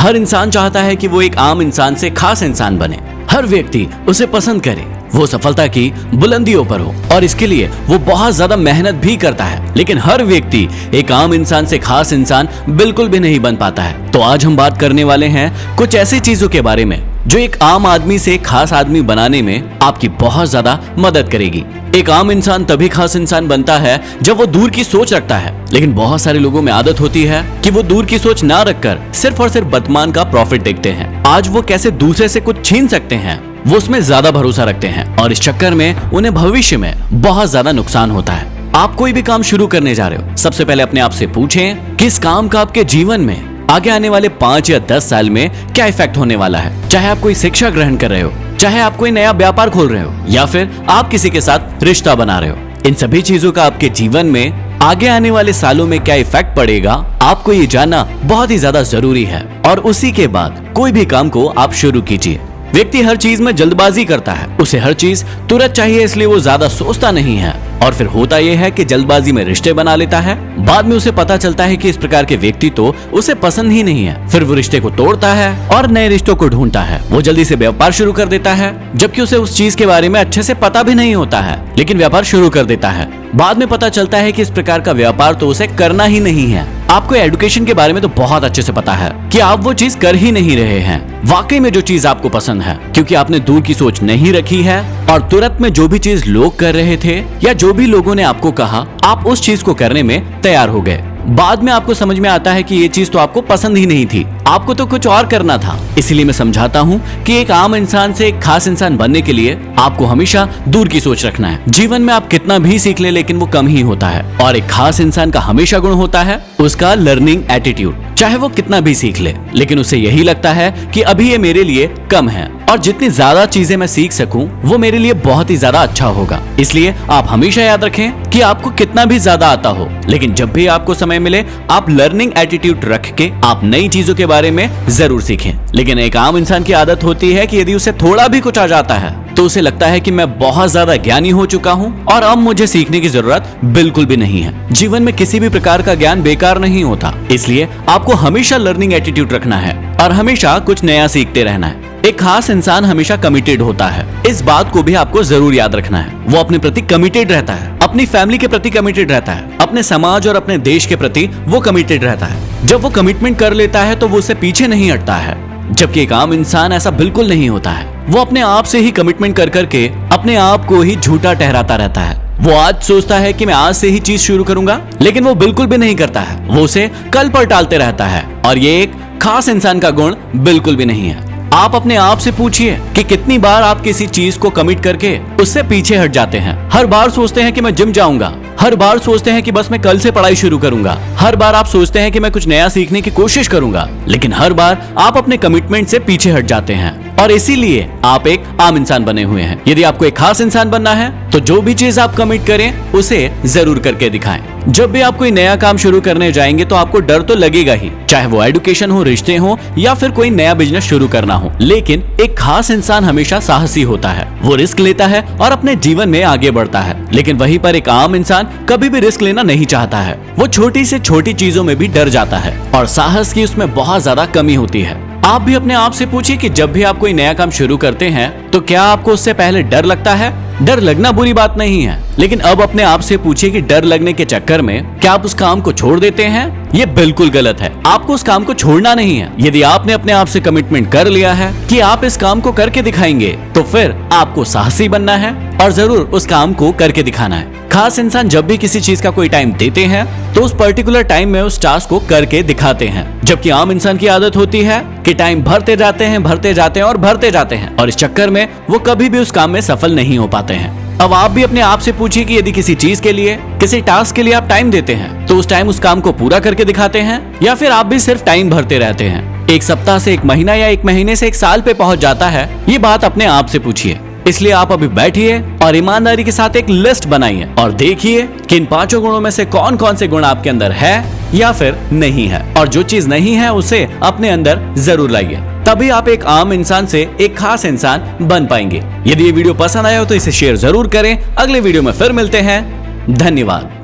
हर इंसान चाहता है कि वो एक आम इंसान से खास इंसान बने, हर व्यक्ति उसे पसंद करे, वो सफलता की बुलंदियों पर हो और इसके लिए वो बहुत ज्यादा मेहनत भी करता है। लेकिन हर व्यक्ति एक आम इंसान से खास इंसान बिल्कुल भी नहीं बन पाता है। तो आज हम बात करने वाले हैं कुछ ऐसी चीजों के बारे में जो एक आम आदमी से खास आदमी बनाने में आपकी बहुत ज्यादा मदद करेगी। एक आम इंसान तभी खास इंसान बनता है जब वो दूर की सोच रखता है, लेकिन बहुत सारे लोगों में आदत होती है कि वो दूर की सोच ना रखकर सिर्फ और सिर्फ वर्तमान का प्रॉफिट देखते हैं। आज वो कैसे दूसरे से कुछ छीन सकते हैं वो उसमें ज्यादा भरोसा रखते हैं और इस चक्कर में उन्हें भविष्य में बहुत ज्यादा नुकसान होता है। आप कोई भी काम शुरू करने जा रहे हो, सबसे पहले अपने आप से पूछें कि इस काम का आपके जीवन में आगे आने वाले 5 या 10 साल में क्या इफेक्ट होने वाला है। चाहे आप कोई शिक्षा ग्रहण कर रहे हो, चाहे आप कोई नया व्यापार खोल रहे हो या फिर आप किसी के साथ रिश्ता बना रहे हो, इन सभी चीजों का आपके जीवन में आगे आने वाले सालों में क्या इफेक्ट पड़ेगा, आपको ये जानना बहुत ही ज्यादा जरूरी है। और उसी के बाद कोई भी काम को आप शुरू कीजिए। व्यक्ति हर चीज में जल्दबाजी करता है, उसे हर चीज तुरंत चाहिए, इसलिए वो ज्यादा सोचता नहीं है और फिर होता यह है कि जल्दबाजी में रिश्ते बना लेता है। बाद में उसे पता चलता है कि इस प्रकार के व्यक्ति तो उसे पसंद ही नहीं है, फिर वो रिश्ते को तोड़ता है और नए रिश्तों को ढूंढता है। वो जल्दी से व्यापार शुरू कर देता है जबकि उसे उस चीज के बारे में अच्छे से पता भी नहीं होता है, लेकिन व्यापार शुरू कर देता है। बाद में पता चलता है कि इस प्रकार का व्यापार तो उसे करना ही नहीं है। आपको एजुकेशन के बारे में तो बहुत अच्छे से पता है कि आप वो चीज कर ही नहीं रहे हैं वाकई में जो चीज आपको पसंद है, क्योंकि आपने दूर की सोच नहीं रखी है और तुरंत में जो भी चीज लोग कर रहे थे या जो भी लोगों ने आपको कहा, आप उस चीज को करने में तैयार हो गए। बाद में आपको समझ में आता है कि ये चीज तो आपको पसंद ही नहीं थी, आपको तो कुछ और करना था। इसीलिए मैं समझाता हूँ कि एक आम इंसान से एक खास इंसान बनने के लिए आपको हमेशा दूर की सोच रखना है। जीवन में आप कितना भी सीख ले लेकिन वो कम ही होता है और एक खास इंसान का हमेशा गुण होता है उसका लर्निंग एटीट्यूड। चाहे वो कितना भी सीख ले लेकिन उसे यही लगता है कि अभी ये मेरे लिए कम है और जितनी ज्यादा चीजें मैं सीख सकूं वो मेरे लिए बहुत ही ज्यादा अच्छा होगा। इसलिए आप हमेशा याद रखें कि आपको कितना भी ज्यादा आता हो, लेकिन जब भी आपको समय मिले आप लर्निंग एटीट्यूड रख के आप नई चीजों के बारे में जरूर सीखें। लेकिन एक आम इंसान की आदत होती है कि यदि उसे थोड़ा भी कुछ आ जाता है तो उसे लगता है कि मैं बहुत ज्यादा ज्ञानी हो चुका हूँ और अब मुझे सीखने की जरूरत बिल्कुल भी नहीं है। जीवन में किसी भी प्रकार का ज्ञान बेकार नहीं होता, इसलिए आपको हमेशा लर्निंग एटीट्यूड रखना है और हमेशा कुछ नया सीखते रहना है। एक खास इंसान हमेशा कमिटेड होता है, इस बात को भी आपको जरूर याद रखना है। वो अपने प्रति कमिटेड रहता है, अपनी फैमिली के प्रति कमिटेड रहता है, अपने समाज और अपने देश के प्रति वो कमिटेड रहता है। जब वो कमिटमेंट कर लेता है तो वो उससे पीछे नहीं हटता है, जबकि एक आम इंसान ऐसा बिल्कुल नहीं होता है। वो अपने आप से ही कमिटमेंट कर करके अपने आप को ही झूठा ठहराता रहता है। वो आज सोचता है कि मैं आज से ही चीज शुरू करूंगा, लेकिन वो बिल्कुल भी नहीं करता है, वो उसे कल पर टालते रहता है और ये एक खास इंसान का गुण बिल्कुल भी नहीं है। आप अपने आप से पूछिए कि कितनी बार आप किसी चीज को कमिट करके उससे पीछे हट जाते हैं। हर बार सोचते हैं कि मैं जिम जाऊंगा, हर बार सोचते हैं कि बस मैं कल से पढ़ाई शुरू करूंगा, हर बार आप सोचते हैं कि मैं कुछ नया सीखने की कोशिश करूंगा, लेकिन हर बार आप अपने कमिटमेंट से पीछे हट जाते हैं और इसीलिए आप एक आम इंसान बने हुए हैं। यदि आपको एक खास इंसान बनना है तो जो भी चीज आप कमिट करें उसे जरूर करके दिखाएं। जब भी आप कोई नया काम शुरू करने जाएंगे तो आपको डर तो लगेगा ही, चाहे वो एजुकेशन हो, रिश्ते हो या फिर कोई नया बिजनेस शुरू करना हो। लेकिन एक खास इंसान हमेशा साहसी होता है, वो रिस्क लेता है और अपने जीवन में आगे बढ़ता है। लेकिन वहीं पर एक आम इंसान कभी भी रिस्क लेना नहीं चाहता है, वो छोटी से छोटी चीजों में भी डर जाता है और साहस की उसमें बहुत ज्यादा कमी होती है। आप भी अपने आप से पूछिए कि जब भी आप कोई नया काम शुरू करते हैं तो क्या आपको उससे पहले डर लगता है? डर लगना बुरी बात नहीं है, लेकिन अब अपने आप से पूछिए कि डर लगने के चक्कर में क्या आप उस काम को छोड़ देते हैं? ये बिल्कुल गलत है। आपको उस काम को छोड़ना नहीं है। यदि आपने अपने आप से कमिटमेंट कर लिया है कि आप इस काम को करके दिखाएंगे तो फिर आपको साहसी बनना है और जरूर उस काम को करके दिखाना है। खास इंसान जब भी किसी चीज का कोई टाइम देते हैं तो उस पर्टिकुलर टाइम में उस टास्क को करके दिखाते हैं, जबकि आम इंसान की आदत होती है कि टाइम भरते जाते हैं और भरते जाते हैं और इस चक्कर में वो कभी भी उस काम में सफल नहीं हो पाते हैं। अब आप भी अपने आप से पूछिए कि यदि किसी चीज के लिए, किसी टास्क के लिए आप टाइम देते हैं तो उस टाइम उस काम को पूरा करके दिखाते हैं या फिर आप भी सिर्फ टाइम भरते रहते हैं। एक सप्ताह से 1 महीना या 1 महीने से 1 साल पे पहुंच जाता है, ये बात अपने आप से पूछिए। इसलिए आप अभी बैठिए और ईमानदारी के साथ एक लिस्ट बनाइए और देखिए कि इन 5 गुणों में से कौन कौन से गुण आपके अंदर है या फिर नहीं है, और जो चीज नहीं है उसे अपने अंदर जरूर लाइए। तभी आप एक आम इंसान से एक खास इंसान बन पाएंगे। यदि ये वीडियो पसंद आया हो तो इसे शेयर जरूर करें। अगले वीडियो में फिर मिलते हैं। धन्यवाद।